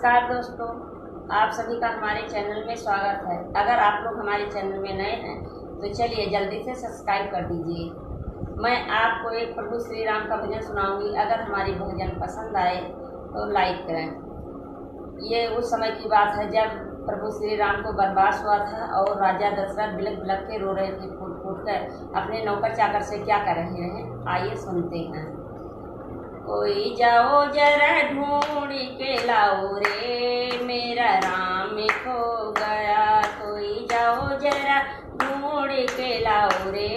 नमस्कार दोस्तों, आप सभी का हमारे चैनल में स्वागत है। अगर आप लोग हमारे चैनल में नए हैं तो चलिए जल्दी से सब्सक्राइब कर दीजिए। मैं आपको एक प्रभु श्री राम का भजन सुनाऊंगी। अगर हमारी भजन पसंद आए तो लाइक करें। ये उस समय की बात है जब प्रभु श्री राम को वनवास हुआ था और राजा दशरथ बिलख बिलख के रो रहे थे, फूट फूट कर अपने नौकर चाकर से क्या कर रहे हैं। आइए सुनते हैं। कोई जाओ जरा ढूंढ के लाओ रे, मेरा राम खो गया। कोई जाओ जरा ढूंढ के लाओ रे,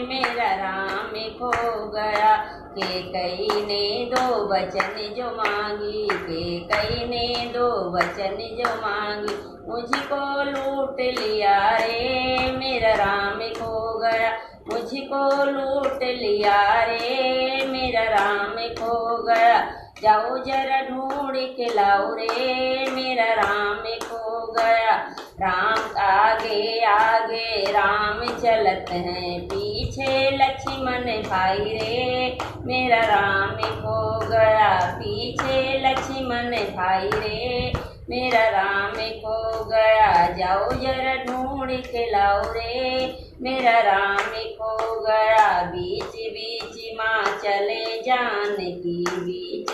मेरा राम खो गया। के कई ने दो वचन जो मांगी, के कई ने दो वचन जो मांगी, मुझको लूट लिया रे, मेरा राम खो गया। मुझको लूट लिया रे, मेरा राम खो गया। जाओ जरा ढूंढ के लाओ रे, मेरा राम खो गया। राम आगे आगे राम चलत हैं, पीछे लक्ष्मण भाई रे, मेरा राम खो गया। पीछे लक्ष्मण भाई रे, मेरा राम खो गया। जाओ जरा ढूंढ के लाओ रे, मेरा राम खो गया। बीच बीच माँ चले जानकी, बीच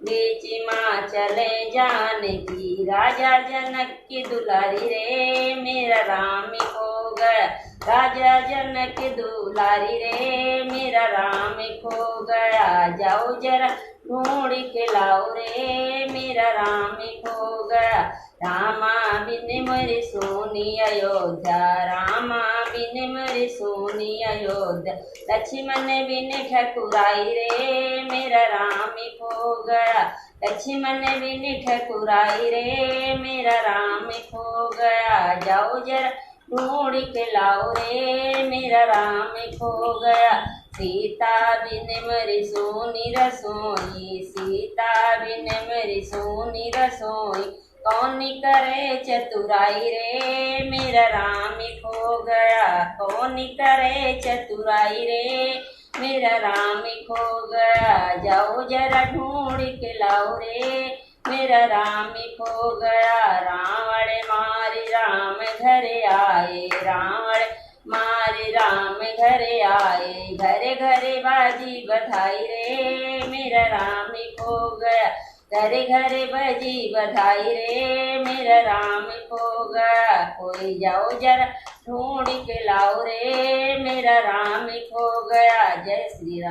बीच माँ चले जानकी, राजा जनक की दुलारी रे, मेरा राम खो गया। राजा जनक दुलारी रे, मेरा राम खो गया। जाओ जरा ढूंढ के लाओ रे, मेरा राम खो गया। रामा बिन मेरी सोनी अयोध्या, रामा बिन मेरी सोनी अयोध्या, लक्ष्मण बिन ठकुराई रे, मेरा राम खो गया। लक्ष्मण बिन ठकुराई रे, मेरा राम खो गया। जाओ जरा ढूंढ के लाओ रे, मेरा राम खो गया। सीता बिन मेरी सोनी रसोई, सीता बिन मेरी सोनी रसोई, कौन करे चतुराई रे, मेरा राम खो गया। कौन करे चतुराई रे, मेरा राम खो गया। जाओ जरा ढूंढ के लाओ रे, मेरा राम खो गया। रावण मारे राम घर आए, रावण मारे राम घर आए, घरे घरे बाजी बधाई रे, मेरा राम खो गया। घरे घरे बजी बधाई रे, मेरा राम खो गया। कोई जाओ जरा ढूंढ के लाओ रे, मेरा राम खो गया। जय श्री राम।